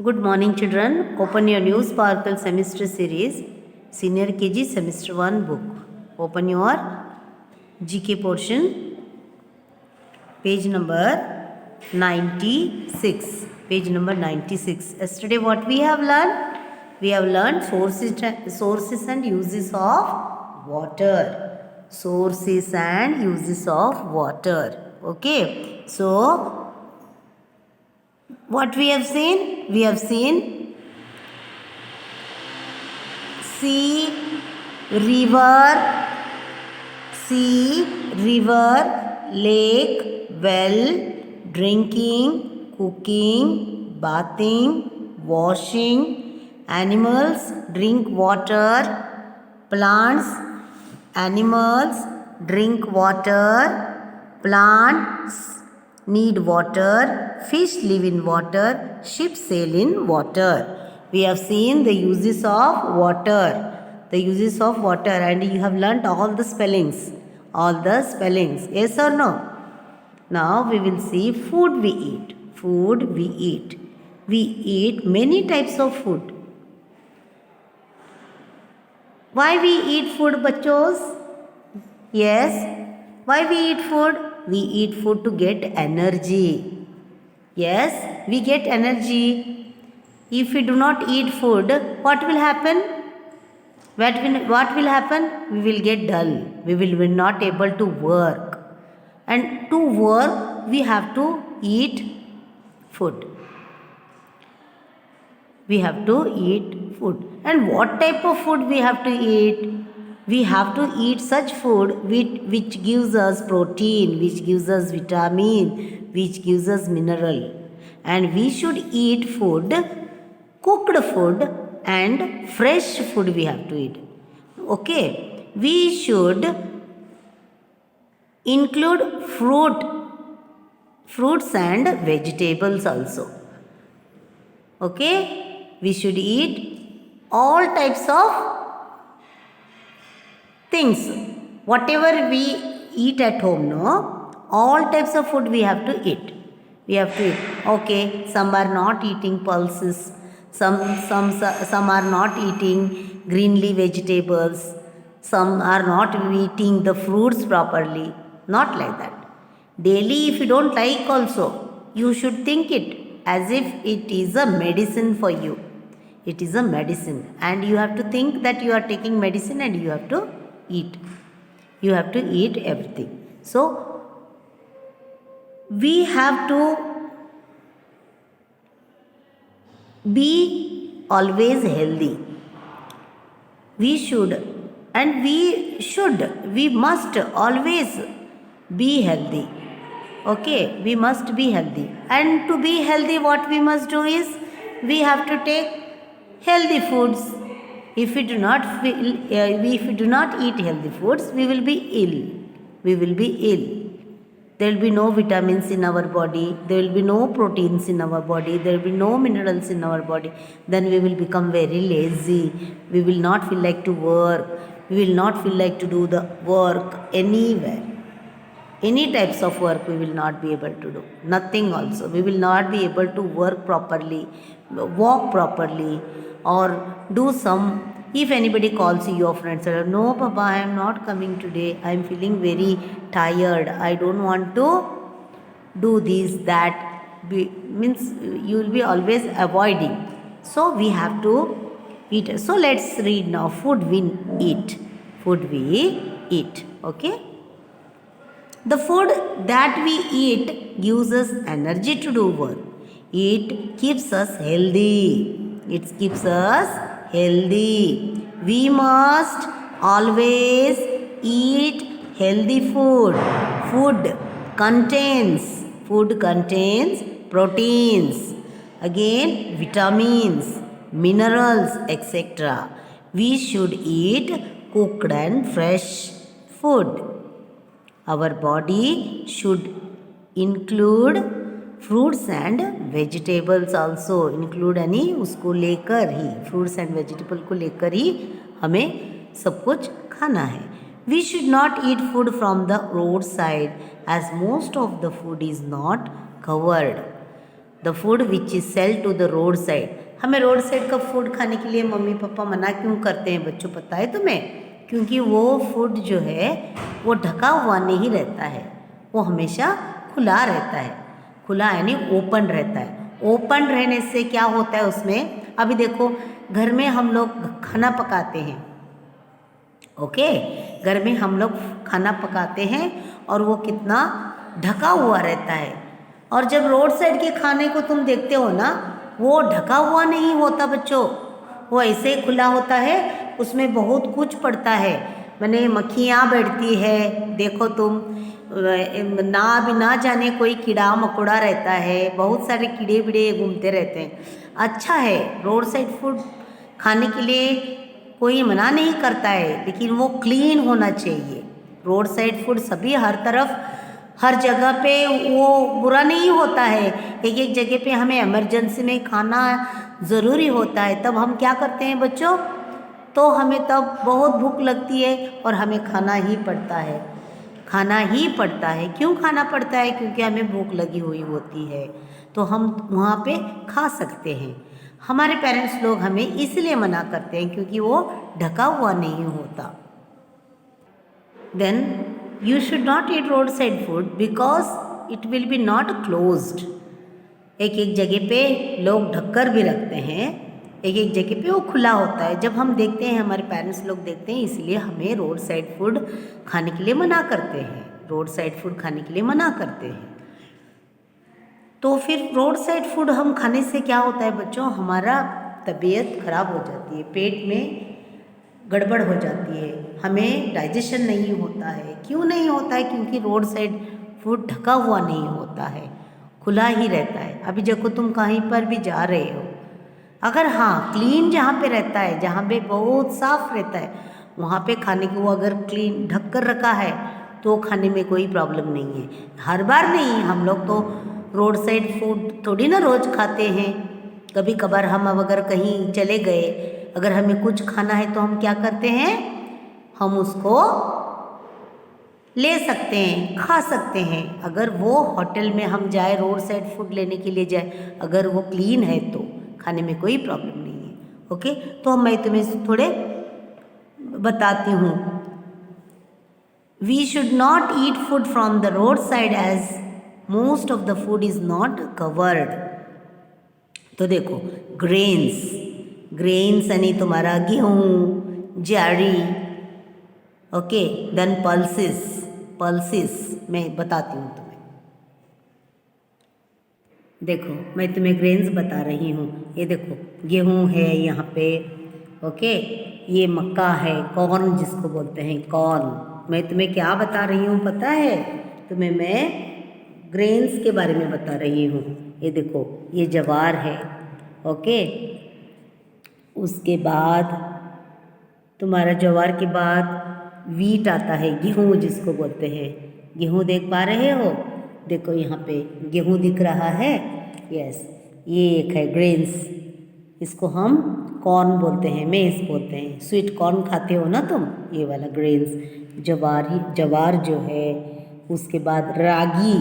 Good morning, children. Open your new Sparkle semester series, Senior KG Semester 1 book. Open your GK portion, page number 96. Page number 96. Yesterday, what we have learned? We have learned sources and uses of water. Sources and uses of water. Okay. So, what we have seen? We have seen sea, river, lake, well, drinking, cooking, bathing, washing, animals drink water, plants, animals drink water, plants need water, fish live in water, ships sail in water. We have seen the uses of water. The uses of water, and you have learnt all the spellings. All the spellings. Yes or no? Now we will see food we eat. Food we eat. We eat many types of food. Why we eat food, bachos? Yes. Why we eat food? We eat food to get energy. Yes, we get energy. If we do not eat food, what will happen? What will happen? We will get dull. We will be not able to work. And to work, we have to eat food. We have to eat food. And what type of food we have to eat? We have to eat such food which gives us protein, which gives us vitamin, which gives us mineral. And we should eat food, cooked food and fresh food we have to eat. Okay. We should include fruits and vegetables also. Okay. We should eat all types of things. Whatever we eat at home, no? All types of food we have to eat. We have to eat. Okay, some are not eating pulses. Some are not eating green leaf vegetables. Some are not eating the fruits properly. Not like that. Daily, if you don't like also, you should think it as if it is a medicine for you. It is a medicine. And you have to think that you are taking medicine and you have to eat. You have to eat everything. So, we have to be always healthy. We must always be healthy. Okay, we must be healthy. And to be healthy, what we must do is, we have to take healthy foods. If we do not eat healthy foods, we will be ill. We will be ill. There will be no vitamins in our body. There will be no proteins in our body. There will be no minerals in our body. Then we will become very lazy. We will not feel like to work. We will not feel like to do the work anywhere. Any types of work we will not be able to do. Nothing also. We will not be able to work properly, walk properly, or do some. If anybody calls you, your friends say, no Papa, I am not coming today. I am feeling very tired. I don't want to do this, that. Means you will be always avoiding. So we have to eat. So let's read now. Food we eat. Food we eat. Okay. The food that we eat gives us energy to do work. It keeps us healthy. It keeps us healthy. We must always eat healthy food. Food contains proteins. Again, vitamins, minerals, etc. We should eat cooked and fresh food. Our body should include fruits and vegetables also. Include यानी उसको लेकर ही fruits and vegetable को लेकर ही हमें सब कुछ खाना है. We should not eat food from the roadside as most of the food is not covered. The food which is sell to the road side. हमें रोड साइड का फूड खाने के लिए मम्मी पापा मना क्यों करते हैं बच्चों, पता है तुम्हें? क्योंकि वो फूड जो है वो ढका हुआ नहीं रहता है, वो हमेशा खुला रहता है। खुला यानी ओपन रहता है। ओपन रहने से क्या होता है उसमें, अभी देखो घर में हम लोग खाना पकाते हैं, ओके, घर में हम लोग खाना पकाते हैं और वो कितना ढका हुआ रहता है। और जब रोड साइड के खाने को तुम देखते हो ना, वो ढका हुआ नहीं होता बच्चों, वो ऐसे ही खुला होता है, उसमें बहुत कुछ पड़ता है। मैंने मक्खियाँ बैठती है, देखो तुम ना जाने कोई कीड़ा मकोड़ा रहता है, बहुत सारे कीड़े बीड़े घूमते रहते हैं। अच्छा है, रोड साइड फूड खाने के लिए कोई मना नहीं करता है, लेकिन वो क्लीन होना चाहिए। रोड साइड फूड सभी हर तरफ हर जगह पे वो बुरा नहीं होता है। एक एक जगह पे हमें इमरजेंसी में खाना ज़रूरी होता है, तब हम क्या करते हैं बच्चों, तो हमें तब बहुत भूख लगती है और हमें खाना ही पड़ता है, खाना ही पड़ता है। क्यों खाना पड़ता है? क्योंकि हमें भूख लगी हुई होती है, तो हम वहाँ पे खा सकते हैं। हमारे पेरेंट्स लोग हमें इसलिए मना करते हैं क्योंकि वो ढका हुआ नहीं होता। Then you should not eat road side food because it will be not closed. एक एक जगह पे लोग ढककर भी रखते हैं, एक एक जगह पे वो खुला होता है। जब हम देखते हैं, हमारे पेरेंट्स लोग देखते हैं, इसलिए हमें रोड साइड फूड खाने के लिए मना करते हैं, रोड साइड फूड खाने के लिए मना करते हैं। तो फिर रोड साइड फूड हम खाने से क्या होता है बच्चों, हमारा तबीयत खराब हो जाती है, पेट में गड़बड़ हो जाती है, हमें डाइजेशन नहीं होता है। क्यों नहीं होता है? क्योंकि रोड साइड फूड ढका हुआ नहीं होता है, खुला ही रहता है। अभी देखो तुम कहीं पर भी जा रहे हो, अगर हाँ क्लीन जहाँ पे रहता है, जहाँ पे बहुत साफ रहता है, वहाँ पे खाने को वो अगर क्लीन ढक कर रखा है तो खाने में कोई प्रॉब्लम नहीं है। हर बार नहीं, हम लोग तो रोड साइड फूड थोड़ी ना रोज़ खाते हैं, कभी कभार हम अब अगर कहीं चले गए, अगर हमें कुछ खाना है तो हम क्या करते हैं, हम उसको ले सकते हैं, खा सकते हैं। अगर वो होटल में हम जाए, रोड साइड फूड लेने के लिए जाए, अगर वो क्लीन है तो खाने में कोई प्रॉब्लम नहीं है, ओके। तो मैं तुम्हें थोड़े बताती हूँ। We should not eat food from the road side as most of the food is not covered. तो देखो ग्रेन्स, ग्रेन्स यानी तुम्हारा गेहूँ, ज्वारी, ओके। देन पल्सेस, पल्सेस मैं बताती हूँ तुम्हें। देखो मैं तुम्हें ग्रेन्स बता रही हूँ, ये देखो गेहूँ है यहाँ पे, ओके। ये मक्का है, कॉर्न जिसको बोलते हैं, कॉर्न। मैं तुम्हें क्या बता रही हूँ पता है तुम्हें? मैं ग्रेन्स के बारे में बता रही हूँ। ये देखो ये ज्वार है, ओके। उसके बाद तुम्हारा ज्वार के बाद वीट आता है, गेहूँ जिसको बोलते हैं। गेहूँ देख पा रहे हो? देखो यहाँ पे गेहूँ दिख रहा है, यस। ये एक है ग्रेन्स, इसको हम कॉर्न बोलते हैं, मेज़ बोलते हैं। स्वीट कॉर्न खाते हो ना तुम, ये वाला ग्रेन्स। ज्वार जो है, उसके बाद रागी,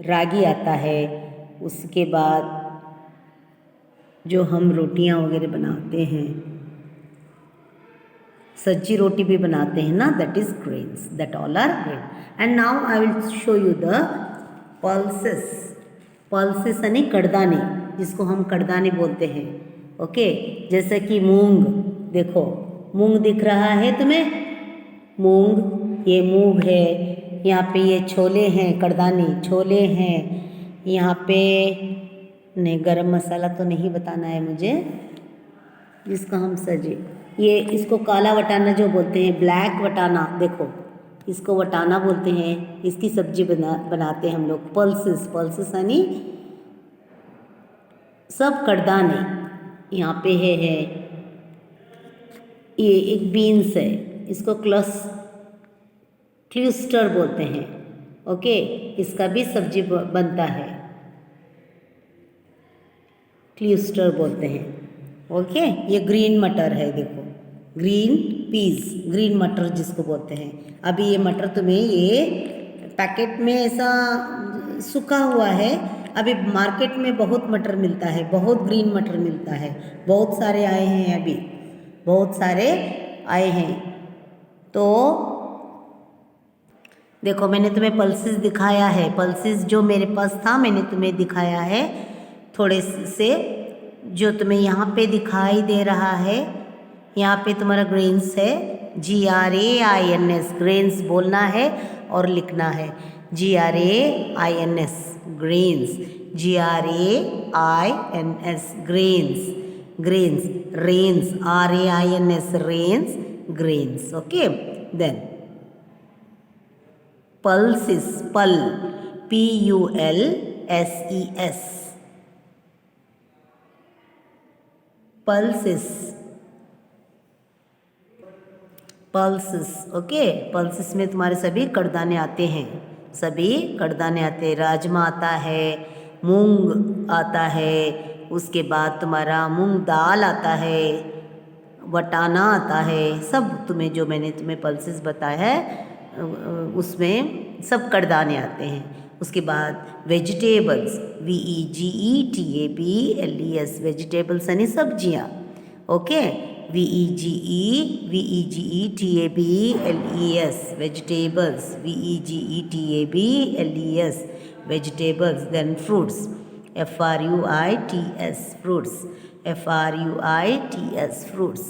रागी आता है। उसके बाद जो हम रोटियां वगैरह बनाते हैं, सज्जी रोटी भी बनाते हैं ना, that is grains, that all are grain. And now I will show you the pulses. Pulses यानी कड़दाने, जिसको हम कड़दाने बोलते हैं, ओके। जैसे कि मूंग, देखो मूंग दिख रहा है तुम्हें, मूंग, ये मूंग है। यहाँ पे ये छोले हैं, कड़दानी छोले हैं। यहाँ पे नहीं, गरम मसाला तो नहीं बताना है मुझे, जिसका हम सजे, ये इसको काला वटाना जो बोलते हैं, ब्लैक वटाना, देखो इसको वटाना बोलते हैं। इसकी सब्जी बनाते हैं हम लोग। पल्सेस, पल्सेस यानी सब कड़दाने। यहाँ पे है ये एक बीन्स है, इसको क्लस्टर बोलते हैं, ओके। इसका भी सब्जी बनता है, क्लस्टर बोलते हैं, ओके। ये ग्रीन मटर है, देखो ग्रीन पीस, ग्रीन मटर जिसको बोलते हैं। अभी ये मटर तुम्हें ये पैकेट में ऐसा सूखा हुआ है, अभी मार्केट में बहुत मटर मिलता है, बहुत ग्रीन मटर मिलता है, बहुत सारे आए हैं, अभी बहुत सारे आए हैं। तो देखो मैंने तुम्हें पल्सेस दिखाया है, पल्सेस जो मेरे पास था मैंने तुम्हें दिखाया है थोड़े से, जो तुम्हें यहाँ पे दिखाई दे रहा है, यहाँ पे तुम्हारा ग्रेन्स है, GRAINS, ग्रेन्स बोलना है और लिखना है, GRAINS, grains, GRAINS, grains, grains, rains, RAINS, rains, grains, okay. Then pulses, PULSES, pulses, pulses, okay. pulses में तुम्हारे सभी कड़दाने आते हैं, सभी कड़दाने आते हैं, राजमा आता है, मूंग आता है, उसके बाद तुम्हारा मूंग दाल आता है, वटाना आता है, सब तुम्हें जो मैंने तुम्हें पल्सेस बताया है उसमें सब कड़दाने आते हैं। उसके बाद वेजिटेबल्स, VEGETABLES, वेजिटेबल्स यानी सब्जियाँ, okay. VEGETABLES, vegetables, VEGETABLES, vegetables. Then fruits, FRUITS, fruits, FRUITS, fruits,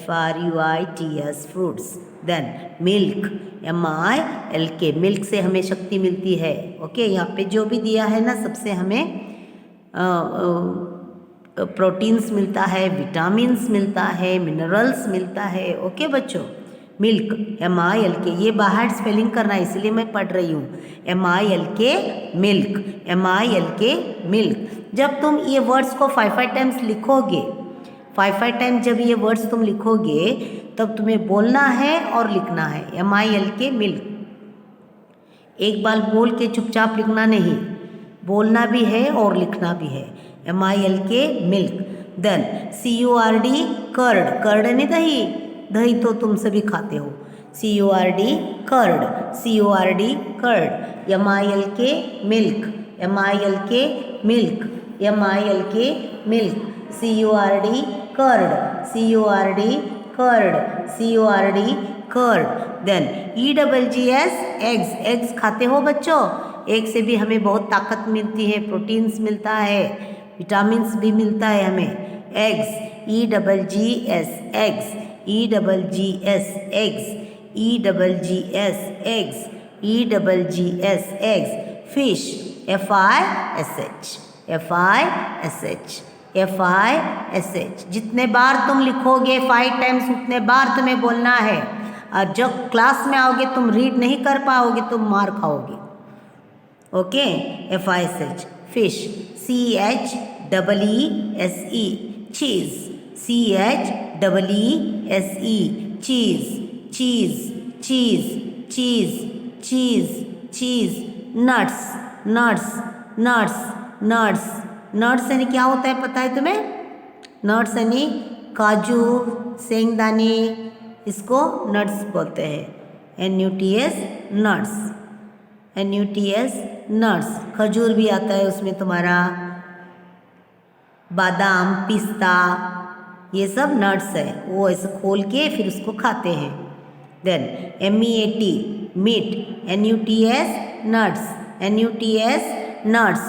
FRUITS, fruits. Then milk, MILK, milk से हमें शक्ति मिलती है, ओके। यहाँ पे जो भी दिया है ना सबसे हमें प्रोटीन्स मिलता है, विटामिन्स मिलता है, मिनरल्स मिलता है, ओके बच्चों। मिल्क, MILK, ये बाहर स्पेलिंग करना है इसलिए मैं पढ़ रही हूँ, MILK, मिल्क, MILK, मिल्क। जब तुम ये वर्ड्स को 5 टाइम्स लिखोगे, 5 टाइम्स जब ये वर्ड्स तुम लिखोगे तब तुम्हें बोलना है और लिखना है, MILK, मिल्क। एक बार बोल के चुपचाप लिखना नहीं, बोलना भी है और लिखना भी है, MILK, milk. Then CURD, curd, curd नहीं दही, दही तो तुम सभी खाते हो, CURD, curd, CURD, curd. MILK, milk, MILK, milk, MILK, milk. CURD, curd, CURD, curd, CURD, curd. Then EGGS, eggs, eggs खाते हो बच्चों, एग से भी हमें बहुत ताकत मिलती है, प्रोटीन्स मिलता है, विटामिन्स भी मिलता है हमें, eggs, EGGS, eggs, EGGS, eggs, EGGS, eggs, EGGS, eggs. Fish, FISH, FISH, FISH। जितने बार तुम लिखोगे 5 टाइम्स उतने बार तुम्हें बोलना है, और जब क्लास में आओगे तुम रीड नहीं कर पाओगे, तुम मार खाओगे, okay. FISH, fish, CHEESE, cheese, CHEESE, cheese, cheese, cheese, cheese, cheese, cheese. Nuts, nuts, nuts, nuts, nuts यानी क्या होता है पता है तुम्हें? नट्स यानी काजू, सेंगदाने, इसको नट्स बोलते हैं, NUTS, नट्स, NUTS, नट्स। खजूर भी आता है उसमें तुम्हारा, बादाम, पिस्ता, ये सब नट्स है, वो ऐसे खोल के फिर उसको खाते हैं। Then MEAT, meat, NUTS, nuts, NUTS, nuts,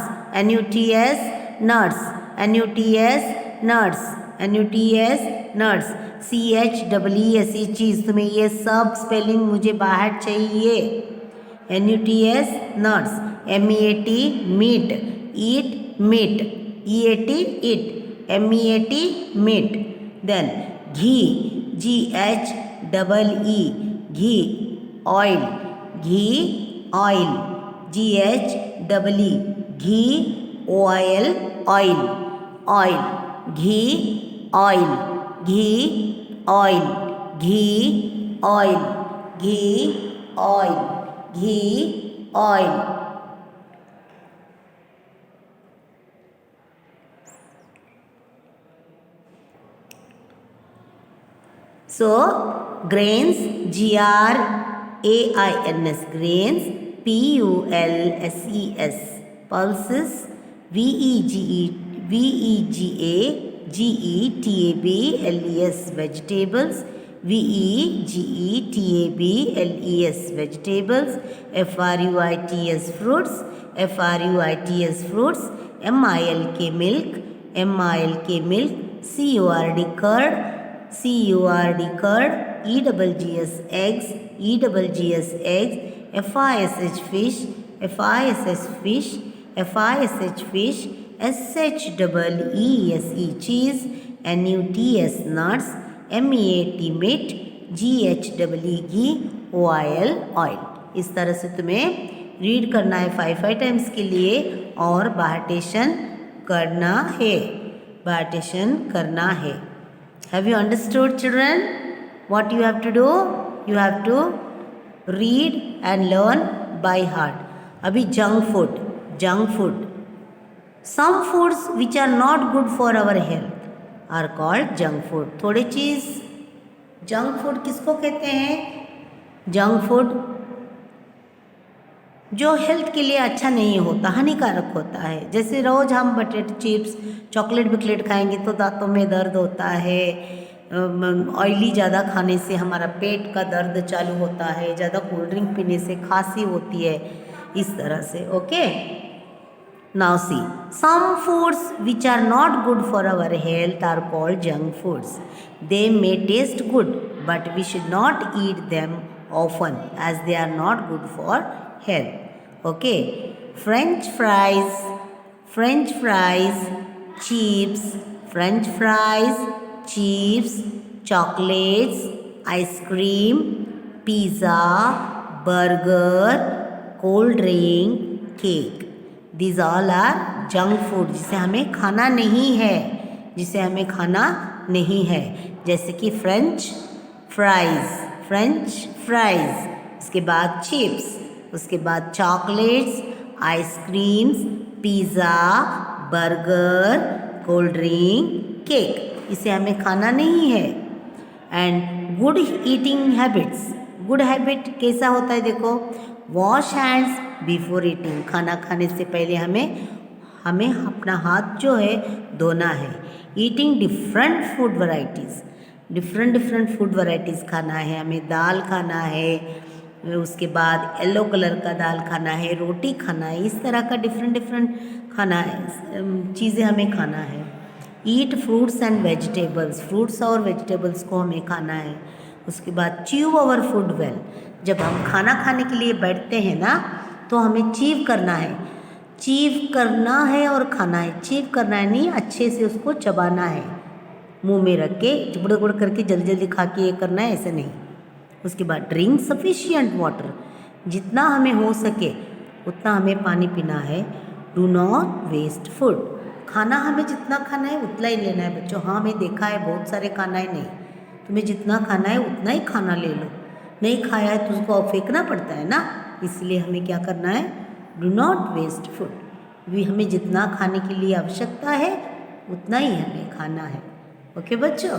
NUTS, nuts, NUTS, nuts, NUTS, nuts. CHEESE, cheese. तुम्हें ये सब स्पेलिंग मुझे बाहर चाहिए, NUTS, nuts, MEAT, meat, eat, meat, EAT, eat, MEAT, meat. Then ghee, GHEE, ghee, oil, ghee, oil, GHEE, ghee, OIL, oil, oil, ghee, oil, ghee, oil, ghee, oil, ghee, oil, ghee, oil. So grains, GRAINS, grains, PULSES, pulses, vegetables, vegetables, vegetables, vegetables, fruits, fruits, fruits, milk, milk, milk, curd, curd, eggs, eggs, eggs, fish, fish, fish, fish, cheese, cheese, nuts, nuts, meat, meat, ghee, oil, oil. इस तरह से तुम्हें read करना है 5 times के लिए और बार्टेशन करना है, बार्टेशन करना है. Have you understood, children? What you have to do? You have to read and learn by heart. अभी junk food. Some foods which are not good for our health are called junk food. थोड़े चीज़ junk food किसको कहते हैं? junk food जो health के लिए अच्छा नहीं होता, हानिकारक होता है. जैसे रोज़ हम पोटैटो चिप्स, चॉकलेट बिकलेट खाएंगे तो दांतों में दर्द होता है. ऑयली ज़्यादा खाने से हमारा पेट का दर्द चालू होता है. ज़्यादा कोल्ड ड्रिंक पीने से खांसी होती है. इस तरह से. Okay. Now see, some foods which are not good for our health are called junk foods. They may taste good, but we should not eat them often as they are not good for health. Okay. French fries, chips, French fries, chips, chocolates, ice cream, pizza, burger, cold drink, cake. These all are junk food जिसे हमें खाना नहीं है, जैसे कि French fries, उसके बाद chips, उसके बाद chocolates, ice creams, pizza, burger, cold drink, cake. इसे हमें खाना नहीं है. And good eating habits. Good habit कैसा होता है? देखो, वॉश हैंड्स बिफोर ईटिंग. खाना खाने से पहले हमें अपना हाथ जो है धोना है. ईटिंग डिफरेंट फूड वैरायटीज़ खाना है. हमें दाल खाना है, उसके बाद येलो कलर का दाल खाना है, रोटी खाना है. इस तरह का डिफरेंट खाना है, चीज़ें हमें खाना है. ईट फ्रूट्स एंड वेजिटेबल्स. फ्रूट्स और वेजिटेबल्स को हमें खाना है. उसके बाद च्यू अवर फूड वेल. जब हम खाना खाने के लिए बैठते हैं ना, तो हमें चीव करना है और खाना है. चीव करना है नहीं, अच्छे से उसको चबाना है, मुंह में रख के गुड़ करके जल्दी खा के ये करना है, ऐसे नहीं. उसके बाद ड्रिंक सफिशिएंट वाटर. जितना हमें हो सके उतना हमें पानी पीना है. Do not waste food. खाना हमें जितना खाना है उतना ही लेना है बच्चों. हाँ, मैं देखा है बहुत सारे खाना है. नहीं, तुम्हें जितना खाना है उतना ही खाना ले लो. नहीं खाया है तो उसको फेंकना पड़ता है ना. इसलिए हमें क्या करना है? Do not waste food. हमें जितना खाने के लिए आवश्यकता है उतना ही हमें खाना है. ओके बच्चों,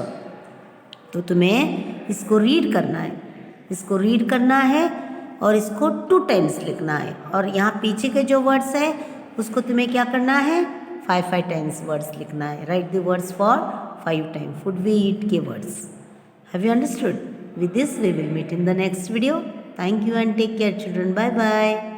तो तुम्हें इसको रीड करना है और इसको 2 टाइम्स लिखना है. और यहाँ पीछे के जो वर्ड्स है उसको तुम्हें क्या करना है? 5 टाइम्स वर्ड्स लिखना है. Write the words for 5 times. Food we eat के words. Have you understood? With this we will meet in the next video. Thank you and take care, children. Bye bye.